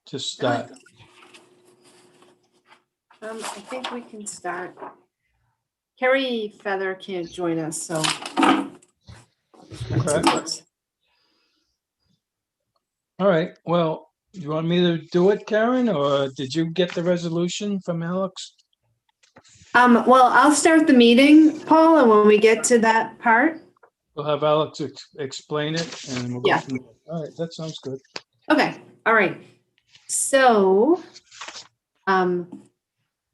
to start? I think we can start. Carrie Feather can't join us, so. Okay. All right, well, you want me to do it, Karen, or did you get the resolution from Alex? Well, I'll start the meeting, Paul, and when we get to that part. We'll have Alex explain it and we'll go Yeah. from there. All right, that sounds good. Okay, all right. So, I'd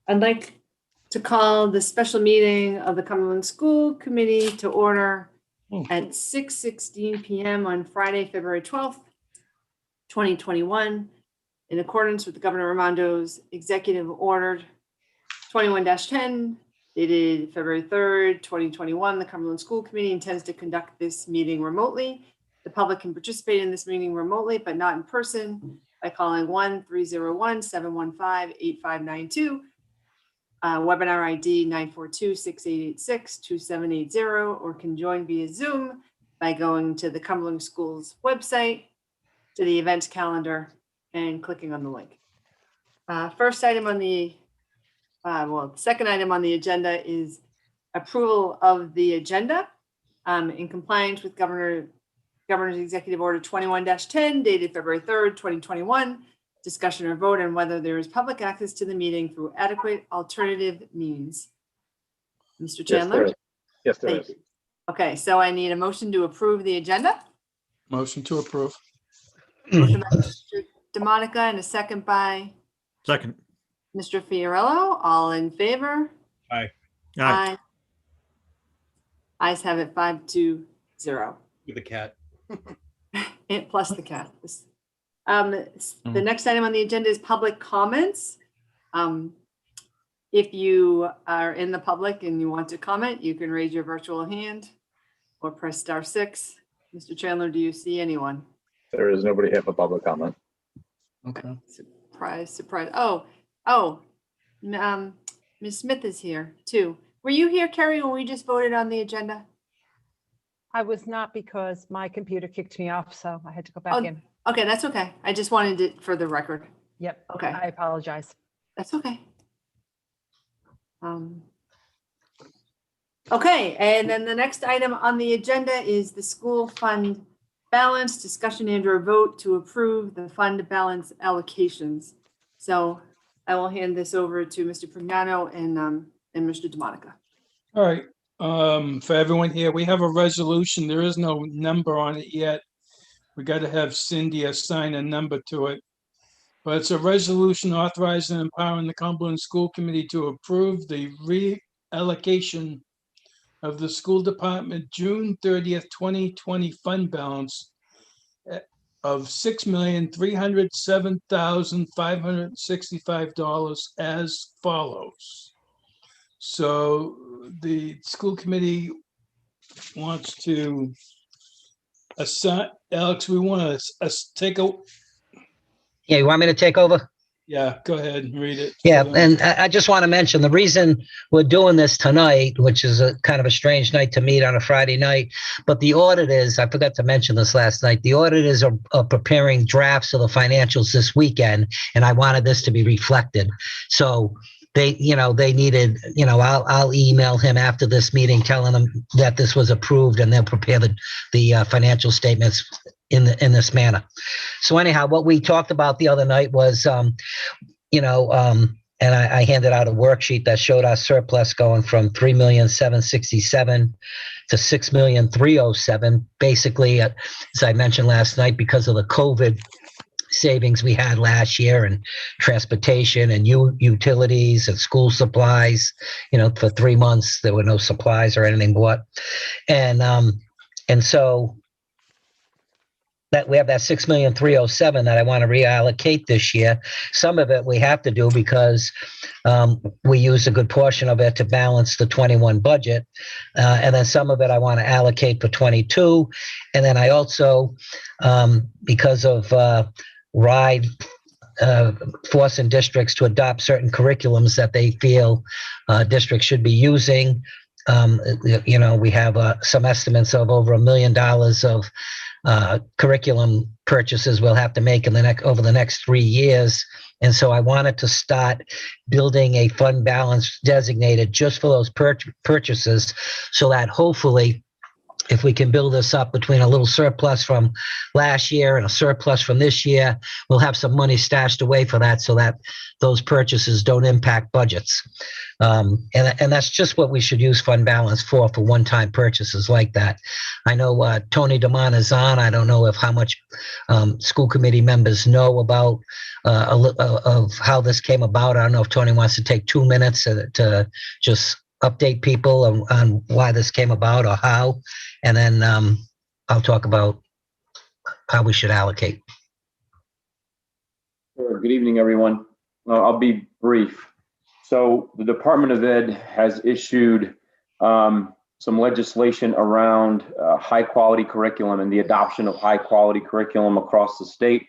like to call the special meeting of the Cumberland School Committee to order at 6:16 p.m. on Friday, February 12th, 2021, in accordance with the Governor Raimondo's Executive Order 21-10, dated February 3rd, 2021. The Cumberland School Committee intends to conduct this meeting remotely. The public can participate in this meeting remotely, but not in person, by calling 1-301-715-8592. Webinar ID 942-6886-2780, or can join via Zoom by going to the Cumberland Schools website, to the events calendar, and clicking on the link. First item on the, second item on the agenda is approval of the agenda in compliance with Governor's Executive Order 21-10, dated February 3rd, 2021. Discussion or vote on whether there is public access to the meeting through adequate alternative means. Mr. Chandler? Yes, there is. Okay, so I need a motion to approve the agenda. Motion to approve. Motion by Mr. DeMonica and a second by Second. Mr. Fiorello. All in favor? Aye. Aye. Ayes have it 5-0. With the cat. And plus the cat. The next item on the agenda is public comments. If you are in the public and you want to comment, you can raise your virtual hand or press *6. Mr. Chandler, do you see anyone? There is nobody here for public comment. Okay. Surprise. Ms. Smith is here too. Were you here, Carrie, when we just voted on the agenda? I was not, because my computer kicked me off, so I had to go back in. Okay, that's okay. I just wanted it for the record. Yep. Okay. I apologize. That's okay. Okay, and then the next item on the agenda is the school fund balance discussion and or vote to approve the fund balance allocations. So I will hand this over to Mr. Prignano and Mr. DeMonica. All right, for everyone here, we have a resolution. There is no number on it yet. We got to have Cindy assign a number to it. But it's a resolution authorizing and empowering the Cumberland School Committee to approve the reallocation of the school department June 30th, 2020 fund balance of $6,307,565 as follows. So the school committee wants to assign, Alex, we want to take a. Yeah, you want me to take over? Yeah, go ahead and read it. Yeah, and I just want to mention the reason we're doing this tonight, which is a kind of a strange night to meet on a Friday night, but the auditors, I forgot to mention this last night, the auditors are preparing drafts of the financials this weekend, and I wanted this to be reflected. So they needed, I'll email him after this meeting telling him that this was approved, and they'll prepare the financial statements in this manner. So anyhow, what we talked about the other night was, and I handed out a worksheet that showed our surplus going from 3,767,000 to 6,307,000. Basically, as I mentioned last night, because of the COVID savings we had last year and transportation and utilities and school supplies, for 3 months there were no supplies or anything but, and so that we have that 6,307,000 that I want to reallocate this year. Some of it we have to do because we use a good portion of it to balance the 21 budget. And then some of it I want to allocate for 22. And then I also, because of RIDE forcing districts to adopt certain curriculums that they feel districts should be using, we have some estimates of over $1 million of curriculum purchases we'll have to make over the next 3 years. And so I wanted to start building a fund balance designated just for those purchases, so that hopefully, if we can build this up between a little surplus from last year and a surplus from this year, we'll have some money stashed away for that, so that those purchases don't impact budgets. And that's just what we should use fund balance for one-time purchases like that. I know Tony DeMont is on. I don't know how much school committee members know about of how this came about. I don't know if Tony wants to take 2 minutes to just update people on why this came about or how, and then I'll talk about how we should allocate. Sure. Good evening, everyone. I'll be brief. So the Department of Ed has issued some legislation around high quality curriculum and the adoption of high quality curriculum across the state.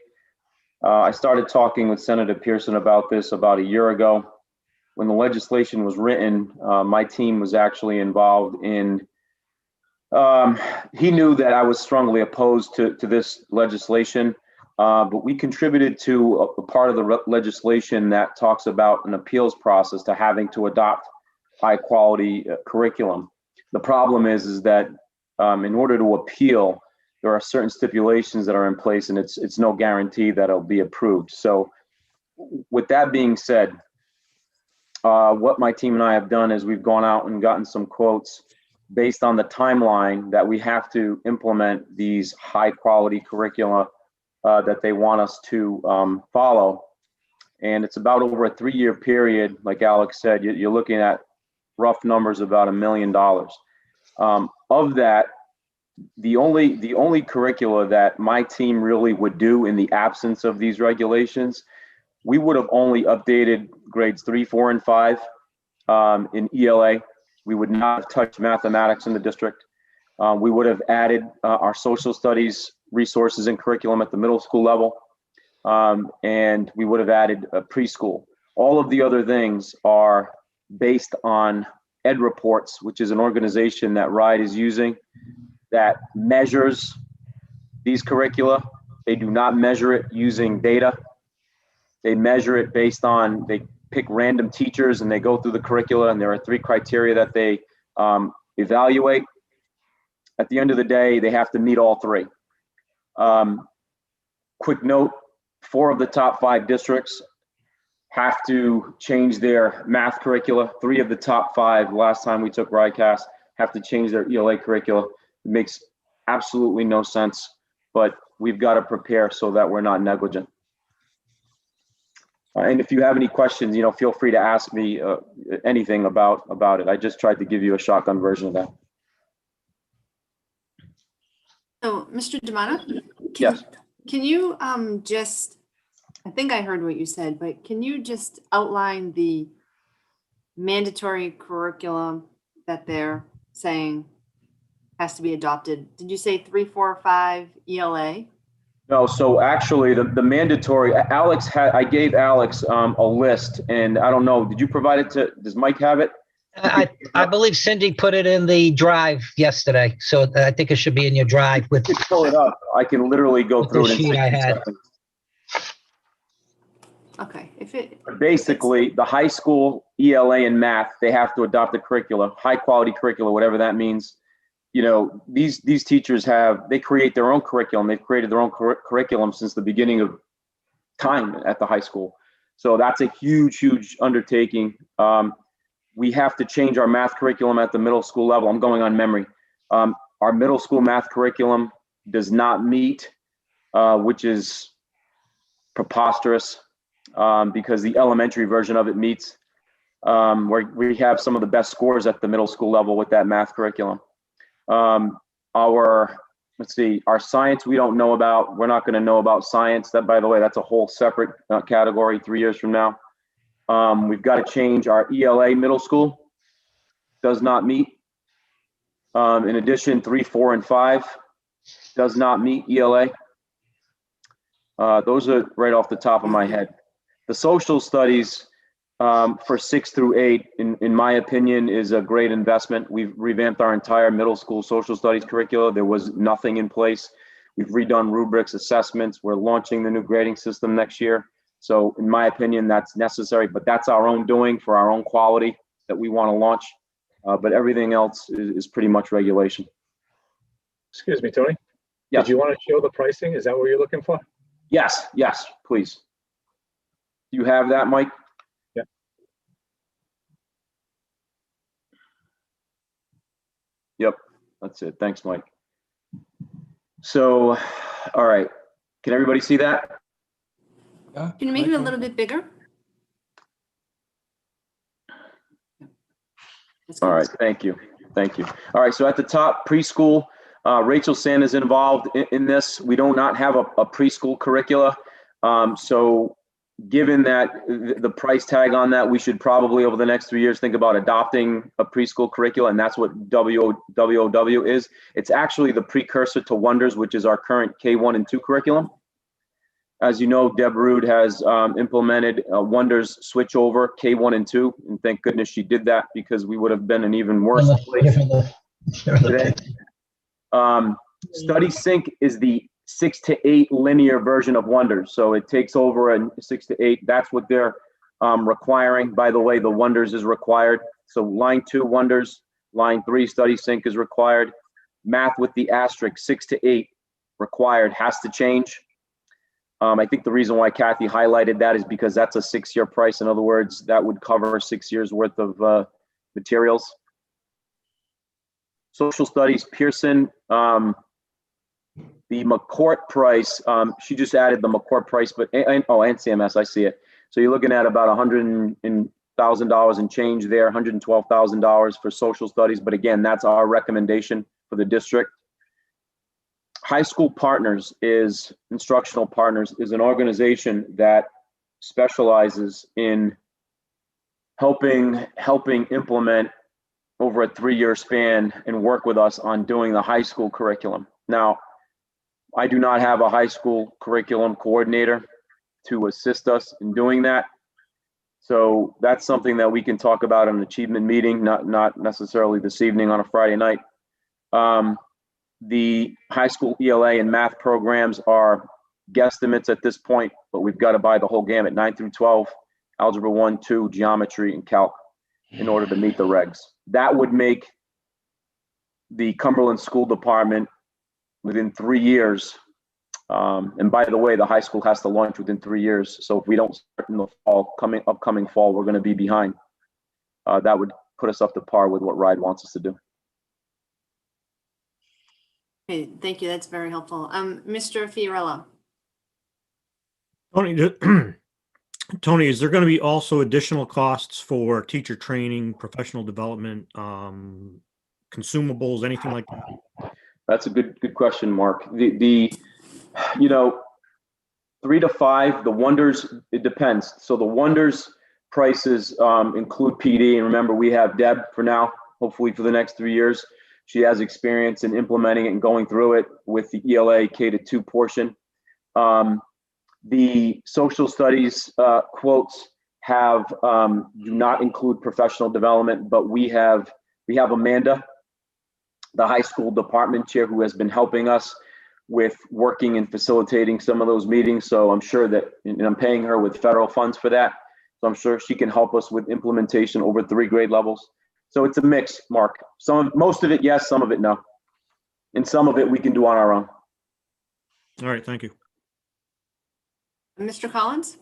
I started talking with Senator Pearson about this about a year ago. When the legislation was written, my team was actually involved in, he knew that I was strongly opposed to this legislation, but we contributed to a part of the legislation that talks about an appeals process to having to adopt high quality curriculum. The problem is that in order to appeal, there are certain stipulations that are in place, and it's no guarantee that it'll be approved. So with that being said, what my team and I have done is we've gone out and gotten some quotes based on the timeline that we have to implement these high quality curricula that they want us to follow. And it's about over a 3-year period. Like Alex said, you're looking at rough numbers about $1 million. Of that, the only curricula that my team really would do in the absence of these regulations, we would have only updated grades 3, 4, and 5 in ELA. We would not have touched mathematics in the district. We would have added our social studies resources and curriculum at the middle school level. And we would have added a preschool. All of the other things are based on Ed Reports, which is an organization that RIDE is using that measures these curricula. They do not measure it using data. They measure it based on, they pick random teachers and they go through the curricula, and there are 3 criteria that they evaluate. At the end of the day, they have to meet all 3. Quick note, 4 of the top 5 districts have to change their math curricula. 3 of the top 5, last time we took RIDECast, have to change their ELA curricula. It makes absolutely no sense, but we've got to prepare so that we're not negligent. And if you have any questions, feel free to ask me anything about it. I just tried to give you a shotgun version of that. So, Mr. D'Amato, Yes. can you just, I think I heard what you said, but can you just outline the mandatory curriculum that they're saying has to be adopted? Did you say 3, 4, 5 ELA? No, so actually the mandatory, I gave Alex a list, and I don't know, did you provide it does Mike have it? I believe Cindy put it in the drive yesterday, so I think it should be in your drive with. You can pull it up. I can literally go through it in 60 seconds. Okay, But basically, the high school ELA and math, they have to adopt the curricula, high quality curricula, whatever that means. These teachers they create their own curriculum. They've created their own curriculum since the beginning of time at the high school. So that's a huge, huge undertaking. We have to change our math curriculum at the middle school level. I'm going on memory. Our middle school math curriculum does not meet, which is preposterous, because the elementary version of it meets, where we have some of the best scores at the middle school level with that math curriculum. Our science, we don't know about. We're not going to know about science. That, by the way, that's a whole separate category 3 years from now. We've got to change our ELA middle school. Does not meet. In addition, 3, 4, and 5 does not meet ELA. Those are right off the top of my head. The social studies for 6 through 8, in my opinion, is a great investment. We've revamped our entire middle school social studies curricula. There was nothing in place. We've redone rubrics, assessments. We're launching the new grading system next year. So in my opinion, that's necessary, but that's our own doing for our own quality that we want to launch. But everything else is pretty much regulation. Excuse me, Tony. Yes. Did you want to show the pricing? Is that what you're looking for? Yes, yes, please. Do you have that, Mike? Yeah. Yep, that's it. Thanks, Mike. So, all right. Can everybody see that? Yeah, Can you make it a Michael? little bit bigger? That's All good. right, thank you. Thank you. All right, so at the top, preschool, Rachel Sand is involved in this. We do not have a preschool curricula. So given that the price tag on that, we should probably over the next 3 years think about adopting a preschool curricula, and that's what WOW is. It's actually the precursor to Wonders, which is our current K1 and 2 curriculum. As you know, Deb Rude has implemented Wonders switchover K1 and 2, and thank goodness she did that because we would have been in even worse place today. Study Sync is the 6 to 8 linear version of Wonders, so it takes over a 6 to 8. That's what they're requiring. By the way, the Wonders is required. So line 2 Wonders, line 3 Study Sync is required. Math with the asterisk 6 to 8 required has to change. I think the reason why Kathy highlighted that is because that's a 6-year price. In other words, that would cover 6 years worth of materials. Social Studies, Pearson, the McCourt price, she just added the McCourt price, but, and CMS, I see it. So you're looking at about $100,000 and change there, $112,000 for Social Studies. But again, that's our recommendation for the district. High School Partners Instructional Partners is an organization that specializes in helping implement over a 3-year span and work with us on doing the high school curriculum. Now, I do not have a high school curriculum coordinator to assist us in doing that. So that's something that we can talk about in an achievement meeting, not necessarily this evening on a Friday night. The high school ELA and math programs are guesstimates at this point, but we've got to buy the whole gamut, 9 through 12, algebra 1, 2, geometry, and calc in order to meet the regs. That would make the Cumberland School Department within 3 years. And by the way, the high school has to launch within 3 years. So if we don't start in the fall, upcoming fall, we're going to be behind. That would put us up to par with what RIDE wants us to do. Okay, thank you. That's very helpful. Mr. Fiorello. Tony, is there going to be also additional costs for teacher training, professional development, consumables, anything like that? That's a good question, Mark. The 3 to 5, the Wonders, it depends. So the Wonders prices include PD, and remember we have Deb for now, hopefully for the next 3 years. She has experience in implementing it and going through it with the ELA K-2 portion. The social studies quotes do not include professional development, but we have Amanda, the high school department chair, who has been helping us with working and facilitating some of those meetings. So I'm sure that, and I'm paying her with federal funds for that. So I'm sure she can help us with implementation over 3 grade levels. So it's a mix, Mark. Most of it, yes, some of it, no. And some of it we can do on our own. All right, thank you. Mr. Collins?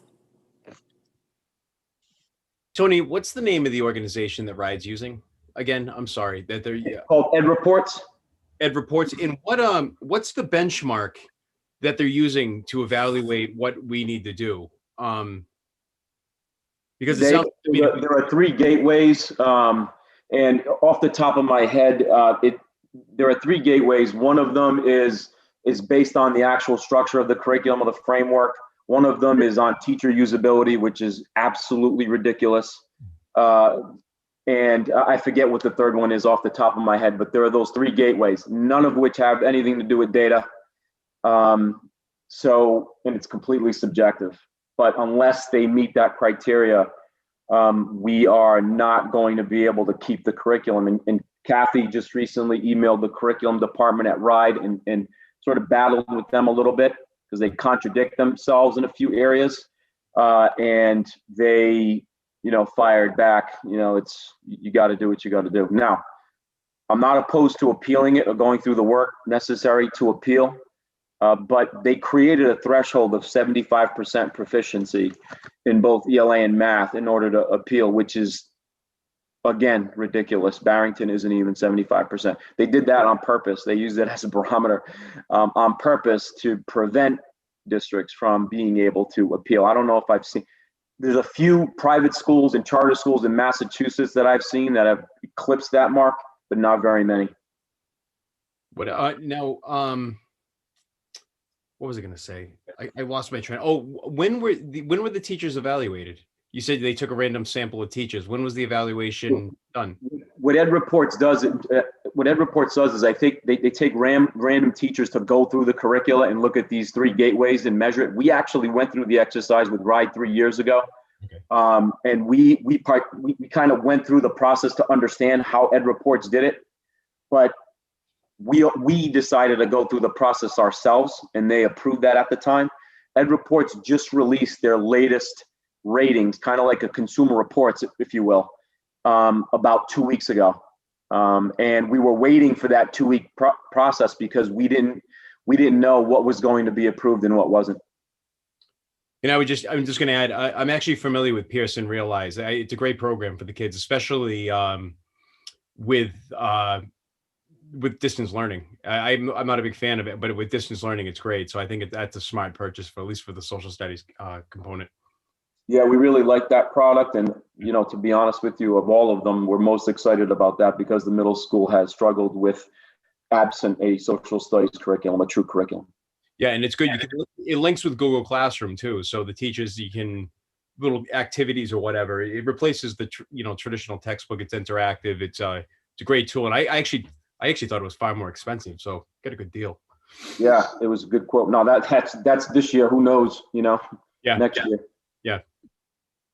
Tony, what's the name of the organization that RIDE's using? Again, I'm sorry that they're Called Ed Reports. Ed Reports. And what's the benchmark that they're using to evaluate what we need to do? Because it sounds to me there are 3 gateways. And off the top of my head, there are 3 gateways. One of them is based on the actual structure of the curriculum of the framework. One of them is on teacher usability, which is absolutely ridiculous. And I forget what the third one is off the top of my head, but there are those 3 gateways, none of which have anything to do with data. And it's completely subjective. But unless they meet that criteria, we are not going to be able to keep the curriculum. And Kathy just recently emailed the curriculum department at RIDE and sort of battled with them a little bit because they contradict themselves in a few areas. And they, fired back, you got to do what you got to do. Now, I'm not opposed to appealing it or going through the work necessary to appeal, but they created a threshold of 75% proficiency in both ELA and math in order to appeal, which is, again, ridiculous. Barrington isn't even 75%. They did that on purpose. They used it as a barometer on purpose to prevent districts from being able to appeal. I don't know if I've seen, there's a few private schools and charter schools in Massachusetts that I've seen that have eclipsed that mark, but not very many. What was I going to say? I lost my train. Oh, when were the teachers evaluated? You said they took a random sample of teachers. When was the evaluation done? What Ed Reports does is I think they take random teachers to go through the curricula and look at these 3 gateways and measure it. We actually went through the exercise with RIDE 3 years ago. Okay. And we kind of went through the process to understand how Ed Reports did it, but we decided to go through the process ourselves, and they approved that at the time. Ed Reports just released their latest ratings, kind of like a Consumer Reports, if you will, about 2 weeks ago. And we were waiting for that 2-week process because we didn't know what was going to be approved and what wasn't. And I'm just going to add, I'm actually familiar with Pearson Realize. It's a great program for the kids, especially with distance learning. I'm not a big fan of it, but with distance learning, it's great. So I think that's a smart purchase for at least for the social studies component. Yeah, we really like that product. And, to be honest with you, of all of them, we're most excited about that because the middle school has struggled with absent a social studies curriculum, a true curriculum. Yeah, and it's good. It links with Google Classroom too. So the teachers, you can little activities or whatever. It replaces the traditional textbook. It's interactive. It's a great tool. And I actually thought it was far more expensive. So get a good deal. Yeah, it was a good quote. No, that's this year. Who knows? Yeah, next year. Yeah.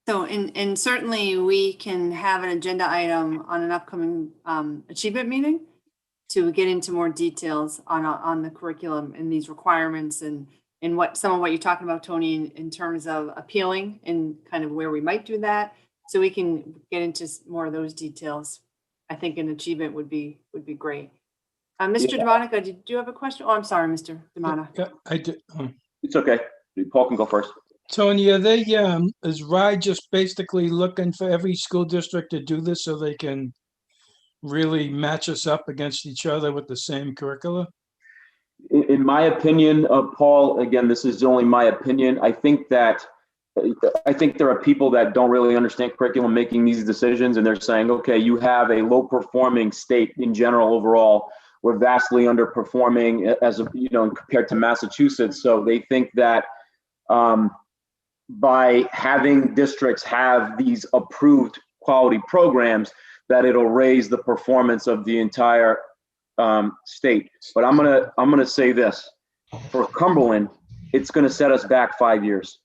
So, and certainly we can have an agenda item on an upcoming achievement meeting to get into more details on the curriculum and these requirements and some of what you're talking about, Tony, in terms of appealing and kind of where we might do that. So we can get into more of those details. I think an achievement would be great. Mr. DeMonica, did you have a question? Oh, I'm sorry, Mr. DeMonica. Yeah, I did. It's okay. Paul can go first. Tony, are they, is RIDE just basically looking for every school district to do this so they can really match us up against each other with the same curricula? In my opinion, Paul, again, this is only my opinion. I think there are people that don't really understand curriculum making these decisions, and they're saying, okay, you have a low performing state in general overall. We're vastly underperforming compared to Massachusetts. So they think that by having districts have these approved quality programs, that it'll raise the performance of the entire state. But I'm gonna say this: for Cumberland, it's gonna set us back 5 years.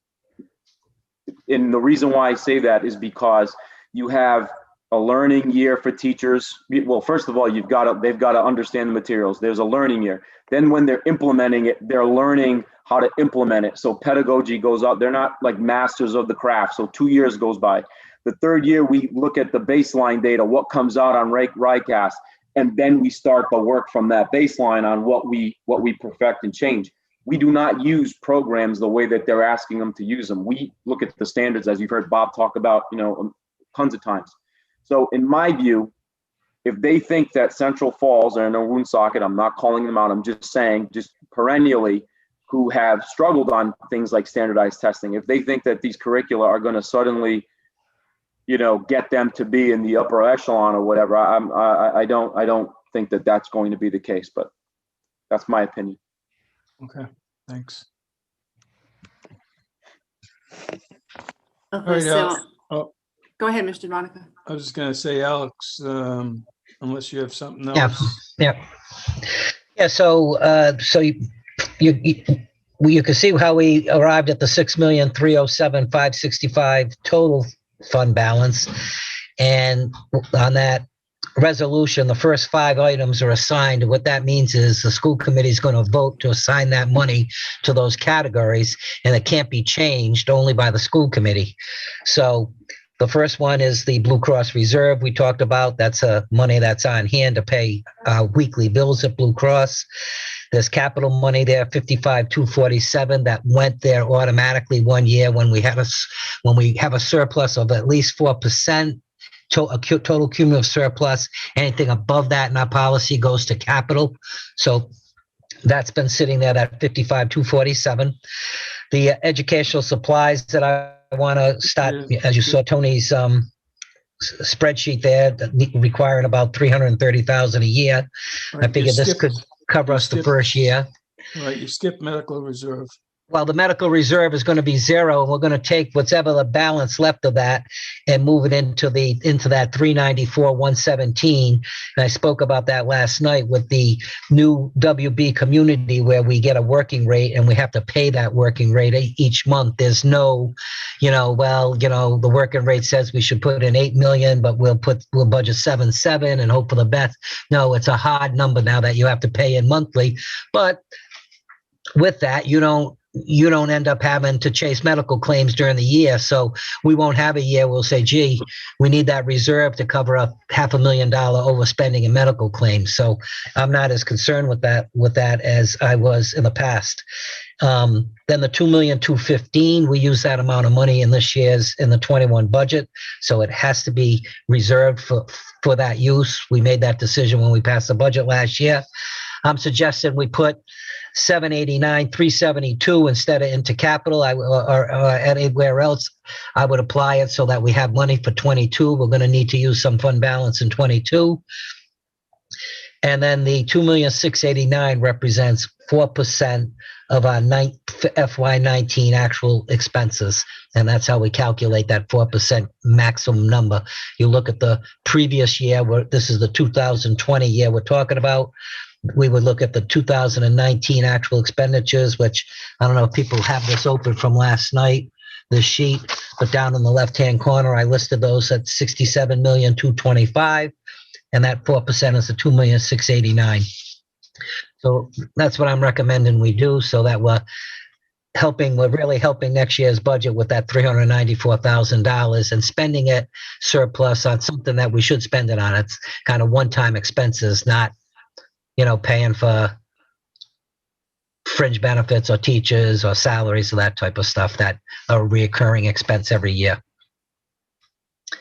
And the reason why I say that is because you have a learning year for teachers. Well, first of all, they've got to understand the materials. There's a learning year. Then when they're implementing it, they're learning how to implement it. So pedagogy goes up. They're not like masters of the craft. So 2 years goes by. The third year, we look at the baseline data, what comes out on RICAST, and then we start the work from that baseline on what we perfect and change. We do not use programs the way that they're asking them to use them. We look at the standards, as you've heard Bob talk about, tons of times. So in my view, if they think that Central Falls or no Woonsocket, I'm not calling them out, I'm just saying, just perennially, who have struggled on things like standardized testing, if they think that these curricula are going to suddenly, get them to be in the upper echelon or whatever, I don't think that that's going to be the case, but that's my opinion. Okay, thanks. Okay, All right, so go ahead, Mr. DeMonica. I was just gonna say, Alex, unless you have something else. Yeah. So you can see how we arrived at the 6,307,565 total fund balance, and on that, resolution, the first 5 items are assigned. What that means is the school committee is going to vote to assign that money to those categories, and it can't be changed only by the school committee. So the first one is the Blue Cross Reserve we talked about. That's money that's on hand to pay weekly bills at Blue Cross. There's capital money there, 55,247, that went there automatically 1 year when we have a surplus of at least 4%. Total cumulative surplus. Anything above that in our policy goes to capital. So that's been sitting there at 55,247. The educational supplies that I want to start, as you saw Tony's spreadsheet there, requiring about 330,000 a year. I figured this could cover us the first year. Right, you skip medical reserve. Well, the medical reserve is going to be 0, and we're going to take whatever the balance left of that and move it into that 394,117. And I spoke about that last night with the new WB community, where we get a working rate and we have to pay that working rate each month. There's no, the working rate says we should put in 8 million, but we'll budget 7.7 and hope for the best. No, it's a hard number now that you have to pay in monthly. But with that, you don't end up having to chase medical claims during the year. So we won't have a year we'll say, gee, we need that reserve to cover a $500,000 overspending in medical claims. So I'm not as concerned with that as I was in the past. Then the 2,215,000, we use that amount of money in the 21 budget. So it has to be reserved for that use. We made that decision when we passed the budget last year. I'm suggesting we put 789,372 instead of into capital, or anywhere else. I would apply it so that we have money for 22. We're going to need to use some fund balance in 22. And then the 2,689,000 represents 4% of our FY19 actual expenses. And that's how we calculate that 4% maximum number. You look at the previous year, this is the 2020 year we're talking about. We would look at the 2019 actual expenditures, which I don't know if people have this open from last night, this sheet, but down in the left-hand corner, I listed those at 67,225,000, and that 4% is the 2,689,000. So that's what I'm recommending we do, so that we're really helping next year's budget with that $394,000 and spending it surplus on something that we should spend it on. It's kind of one-time expenses, not paying for fringe benefits or teachers or salaries or that type of stuff that are a reoccurring expense every year.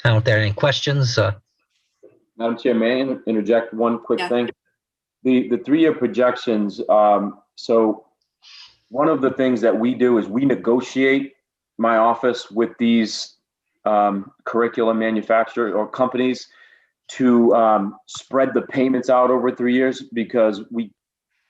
I don't know if there are any questions. Madam Chair, may I interject one quick Yeah. thing? The 3-year projections. So one of the things that we do is we negotiate, my office, with these curriculum manufacturers or companies to spread the payments out over 3 years, because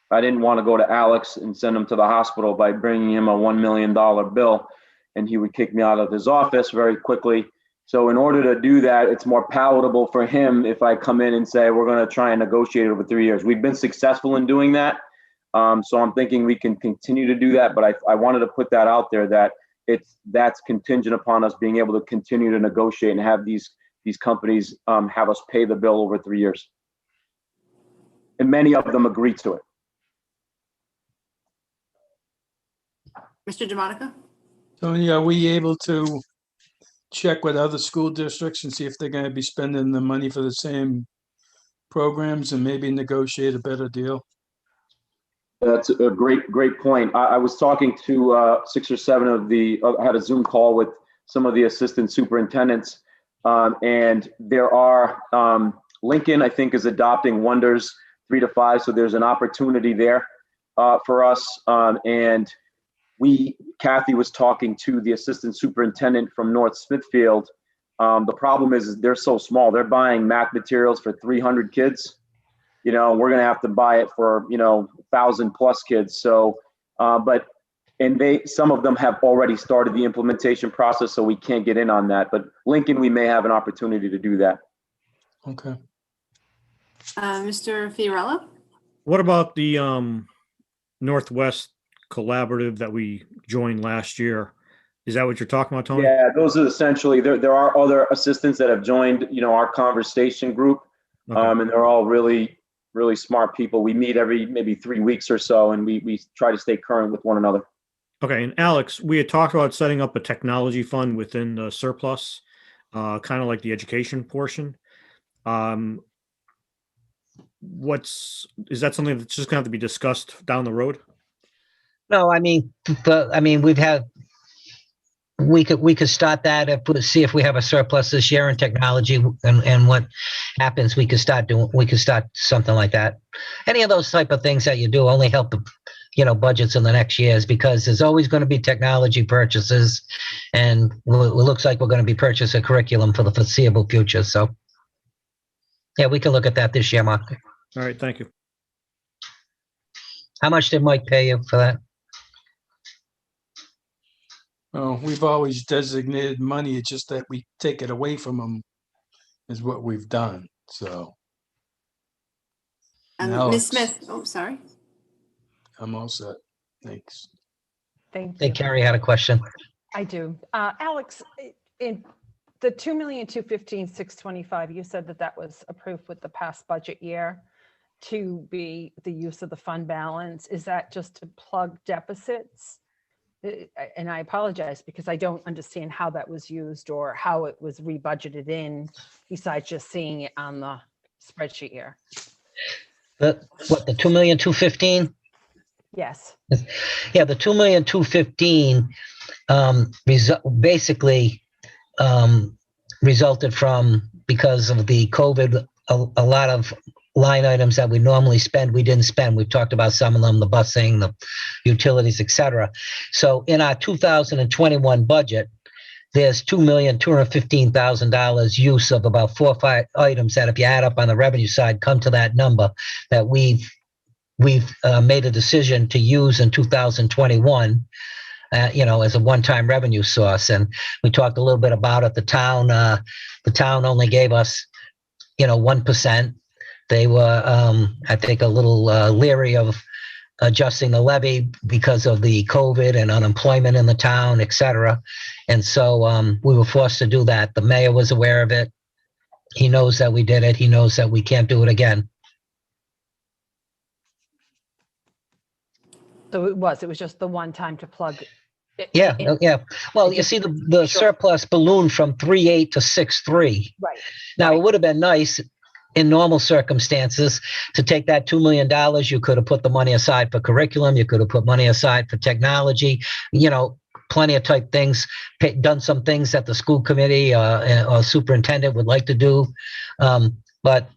I didn't want to go to Alex and send him to the hospital by bringing him a $1 million bill, and he would kick me out of his office very quickly. So in order to do that, it's more palatable for him if I come in and say, we're going to try and negotiate over 3 years. We've been successful in doing that. So I'm thinking we can continue to do that, but I wanted to put that out there, that that's contingent upon us being able to continue to negotiate and have these companies have us pay the bill over 3 years. And many of them agree to it. Mr. DeMonica? Tony, are we able to check with other school districts and see if they're going to be spending the money for the same programs and maybe negotiate a better deal? That's a great point. I was talking to 6 or 7 I had a Zoom call with some of the assistant superintendents, and there are, Lincoln, I think, is adopting Wonders 3 to 5. So there's an opportunity there for us. And Kathy was talking to the assistant superintendent from North Smithfield. The problem is they're so small. They're buying math materials for 300 kids. We're going to have to buy it for, 1,000 plus kids. So, some of them have already started the implementation process, so we can't get in on that. But Lincoln, we may have an opportunity to do that. Okay. Mr. Fiorello? What about the Northwest Collaborative that we joined last year? Is that what you're talking about, Tony? Yeah, those are essentially, there are other assistants that have joined, our conversation group. Okay. And they're all really, really smart people. We meet every maybe 3 weeks or so, and we try to stay current with one another. Okay, and Alex, we had talked about setting up a technology fund within the surplus, kind of like the education portion. Is that something that's just gonna have to be discussed down the road? No, I mean, we could start that if see if we have a surplus this year in technology and what happens. We could start something like that. Any of those type of things that you do only help the budgets in the next years, because there's always going to be technology purchases, and it looks like we're going to be purchasing a curriculum for the foreseeable future. So yeah, we can look at that this year, Mark. All right, thank you. How much did Mike pay you for that? Well, we've always designated money. It's just that we take it away from them is what we've done. So Alex. Ms. Smith, oh, sorry. I'm all set. Thanks. Thank I think you. Carrie had a question. I do. Alex, in the 2,215,625, you said that was approved with the past budget year to be the use of the fund balance. Is that just to plug deficits? And I apologize because I don't understand how that was used or how it was rebudgeted in, besides just seeing it on the spreadsheet here. The 2,215,000? Yes. Yeah, the 2,215,000 basically resulted from, because of the COVID, a lot of line items that we normally spend, we didn't spend. We've talked about some of them, the busing, the utilities, etc. So in our 2021 budget, there's $2,215,000 use of about 4 or 5 items that, if you add up on the revenue side, come to that number that we've made a decision to use in 2021, as a one-time revenue source. And we talked a little bit about it. The town only gave us, 1%. They were, I think, a little leery of adjusting the levy because of the COVID and unemployment in the town, et cetera. And so we were forced to do that. The mayor was aware of it. He knows that we did it. He knows that we can't do it again. So it was just the one time to plug. Yeah. Well, you see the surplus ballooned from 3.8 to 6.3. Right. Now, it would have been nice in normal circumstances to take that $2 million. You could have put the money aside for curriculum. You could have put money aside for technology, plenty of type things, done some things that the school committee or superintendent would like to do. But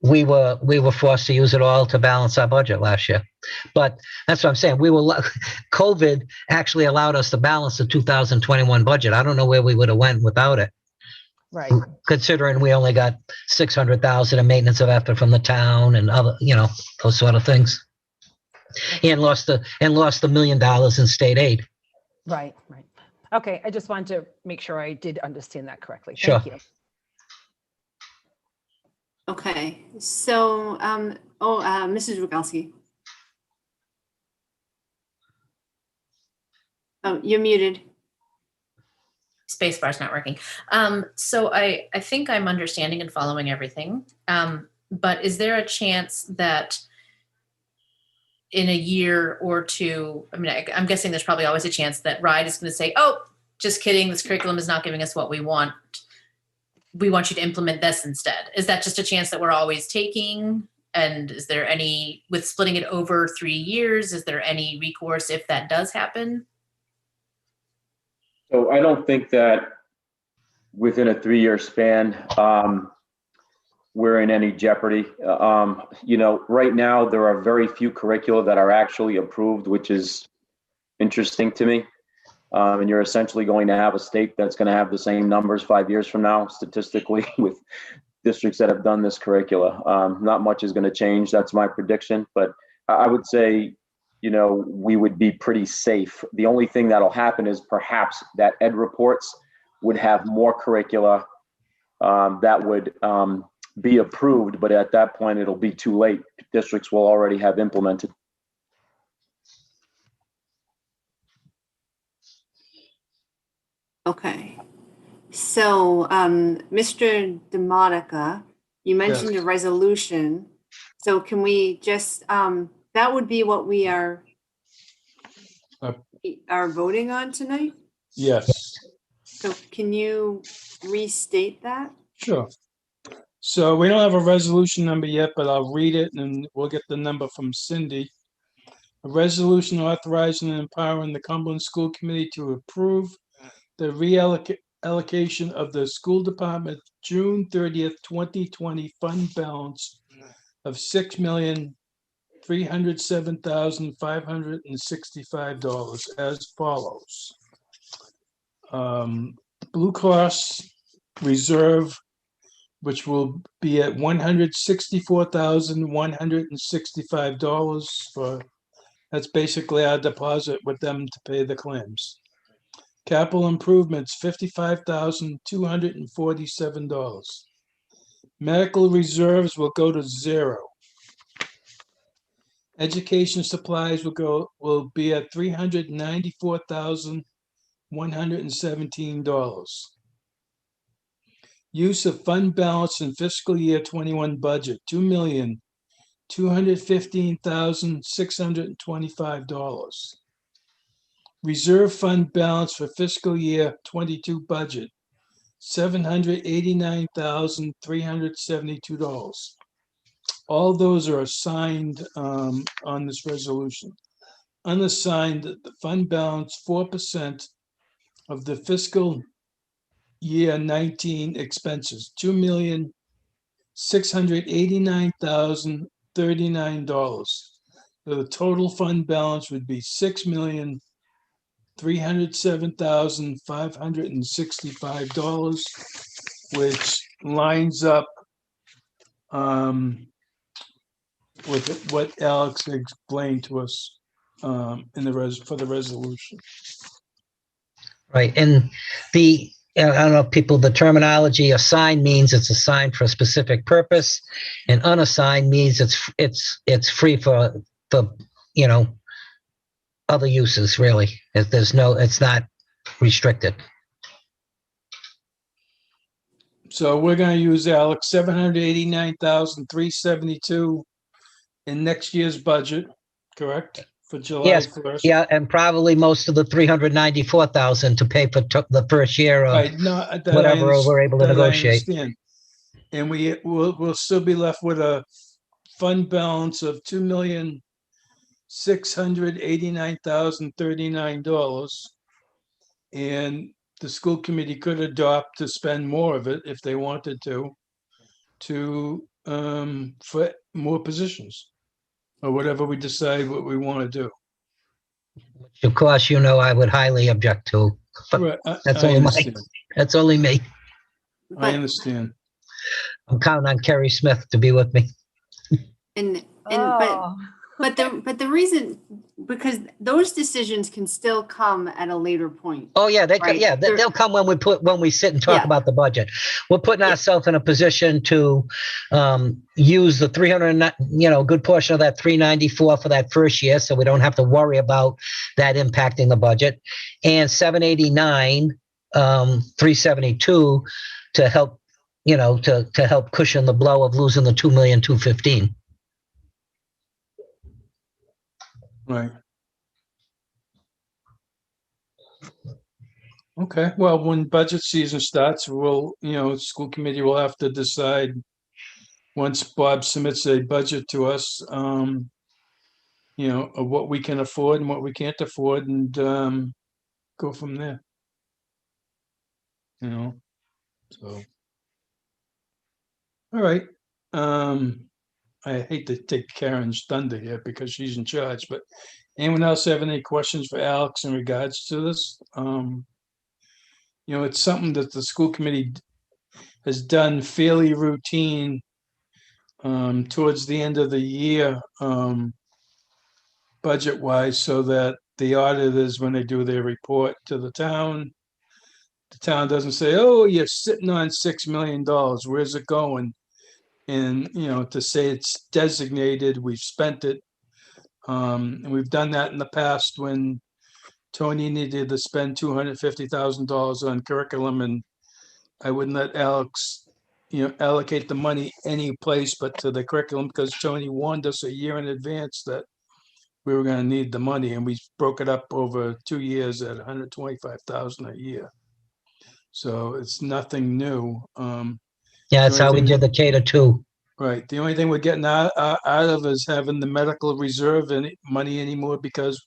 we were forced to use it all to balance our budget last year. But that's what I'm saying. COVID actually allowed us to balance the 2021 budget. I don't know where we would have went without it. Right. Considering we only got $600,000 in maintenance of effort from the town and other, those sort of things, and lost the $1 million in state aid. Right. Okay. I just wanted to make sure I did understand that correctly. Sure. Thank you. Okay, so, Mrs. Rogalski. Oh, you're muted. Space bar's not working. So I think I'm understanding and following everything. But is there a chance that in a year or two, I'm guessing there's probably always a chance that RIDE is going to say, oh, just kidding, this curriculum is not giving us what we want. We want you to implement this instead. Is that just a chance that we're always taking? And is there any, with splitting it over 3 years, is there any recourse if that does happen? So I don't think that within a 3-year span, we're in any jeopardy. Right now there are very few curricula that are actually approved, which is interesting to me. And you're essentially going to have a state that's going to have the same numbers 5 years from now, statistically, with districts that have done this curricula. Not much is going to change. That's my prediction. But I would say, we would be pretty safe. The only thing that'll happen is perhaps that ed reports would have more curricula that would be approved. But at that point, it'll be too late. Districts will already have implemented. Okay, so Mr. DeMonica, You mentioned Yes. a resolution. So can we just, that would be what we Uh, are voting on tonight? Yes, So can you restate that? sure. So we don't have a resolution number yet, but I'll read it and we'll get the number from Cindy. A resolution authorizing and empowering the Cumberland School Committee to approve the reallocation of the school department June 30th, 2020 fund balance of $6,307,565 as follows. Blue Cross Reserve, which will be at $164,165 for, that's basically our deposit with them to pay the claims. Capital improvements, $55,247. Medical reserves will go to zero. Education supplies will be at $394,117. Use of fund balance in fiscal year 21 budget, $2,215,625. Reserve fund balance for fiscal year 22 budget, $789,372. All those are assigned on this resolution. Unassigned, the fund balance 4% of the fiscal year 19 expenses, $2,689,039. So the total fund balance would be $6,307,565, which lines up with what Alex explained to us in the for the resolution. Right, and I don't know, people, the terminology assigned means it's assigned for a specific purpose, and unassigned means it's free for other uses, really. It's not restricted. So we're gonna use, Alex, $789,372 in next year's budget, correct? For July Yes, 1st. yeah, and probably most of the 394,000 to pay for the first year of Right, no, that I whatever we're able to that I negotiate. understand. And we'll still be left with a fund balance of $2,689,039. And the school committee could adopt to spend more of it if they wanted to for more positions or whatever we decide what we want to do. Of course, I would highly object to. But Right, that's I only understand. that's only me. I But, understand. I'm counting on Kerry Smith to be with me. and, Oh. but the reason, because those decisions can still come at a later point. Oh yeah, Right. they'll come when we sit and talk Yeah. about the budget. We're putting ourselves in a position to use the 300, good portion of that 394 for that first year, so we don't have to worry about that impacting the budget, and 789, 372 to help, to help cushion the blow of losing the 2,215,000. Right. Okay, well, when budget season starts, school committee will have to decide, once Bob submits a budget to us, of what we can afford and what we can't afford, and go from there. So. All right. I hate to take Karen's thunder here because she's in charge, but anyone else have any questions for Alex in regards to this? It's something that the school committee has done fairly routine towards the end of the year, budget wise, so that the auditors, when they do their report to the town doesn't say, oh, you're sitting on $6 million. Where's it going? And, to say it's designated, we've spent it. And we've done that in the past when Tony needed to spend $250,000 on curriculum, and I wouldn't let Alex allocate the money any place but to the curriculum, because Tony warned us a year in advance that we were gonna need the money, and we broke it up over 2 years at 125,000 a year. So it's nothing new. Yeah, that's the how only we thing- did the K to 2. Right. The only thing we're getting out of is having the medical reserve any money anymore, because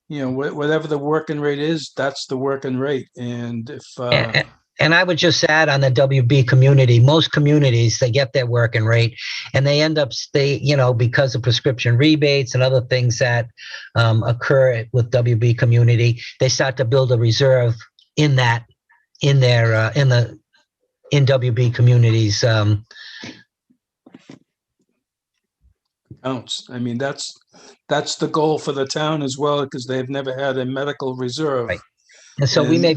whatever the working rate is, that's the working rate. And if And I would just add on the WB community, most communities, they get their working rate and they end up because of prescription rebates and other things that occur with WB community, they start to build a reserve in WB communities. counts. I mean, that's the goal for the town as well, because they've never had a medical reserve. Right. And so we may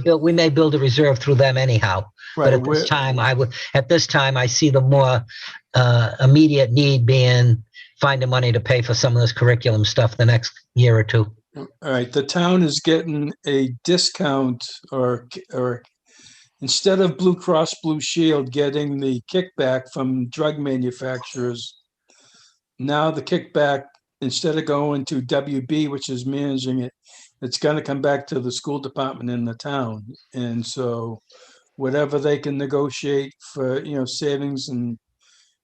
build a reserve through them anyhow. But Right. at this time, I see the more immediate need being finding money to pay for some of this curriculum stuff the next year or two. All right. The town is getting a discount, or instead of Blue Cross Blue Shield getting the kickback from drug manufacturers, now the kickback, instead of going to WB, which is managing it, it's going to come back to the school department in the town. And so whatever they can negotiate for, savings and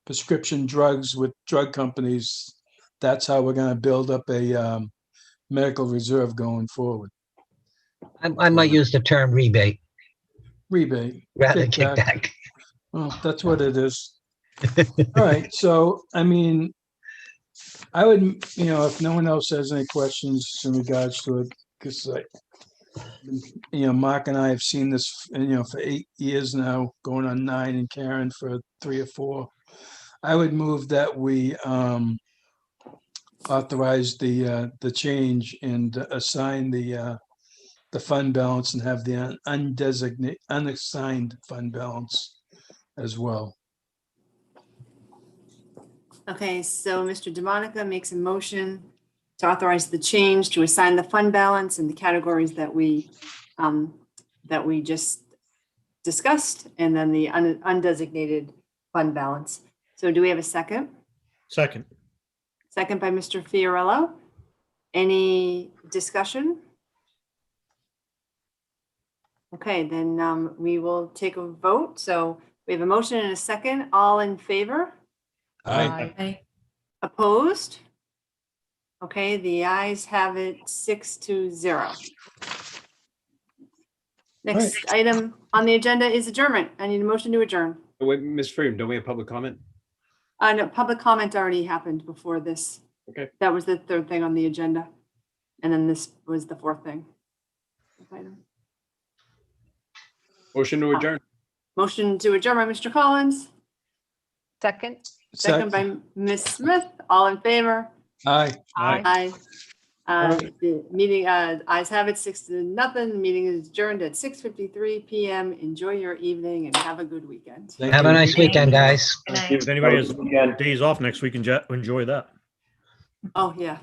prescription drugs with drug companies, that's how we're going to build up a medical reserve going forward. I might use the term rebate Rebate. rather than kickback. Well, that's what it is. All right. So, I mean, I would, if no one else has any questions in regards to it, because Mark and I have seen this, for 8 years now, going on 9, and Karen for 3 or 4. I would move that we authorize the change and assign the fund balance and have the unassigned fund balance as well. Okay, so Mr. DeMonica makes a motion to authorize the change to assign the fund balance in the categories that we just discussed, and then the undesignated fund balance. So do we have a second? Second. Second by Mr. Fiorello. Any discussion? Okay, then we will take a vote. So we have a motion and a second. All in favor? Aye. Okay. Opposed? Okay, the ayes have it 6-0. Next item on the agenda is adjournment. I need a motion to adjourn. Wait, Ms. Freeman, don't we have public comment? No, public comment already happened before this. Okay. That was the third thing on the agenda. And then this was the fourth thing. Motion to adjourn. Motion to adjourn by Mr. Collins, Second? second by Ms. Smith. All in favor? Aye. Aye. The meeting, ayes have it 6-0. Meeting is adjourned at 6:53 PM. Enjoy your evening and have a good weekend. Thank Have a you. nice weekend, guys. Good night. If anybody has Again. days off next week, enjoy that. Oh, yeah.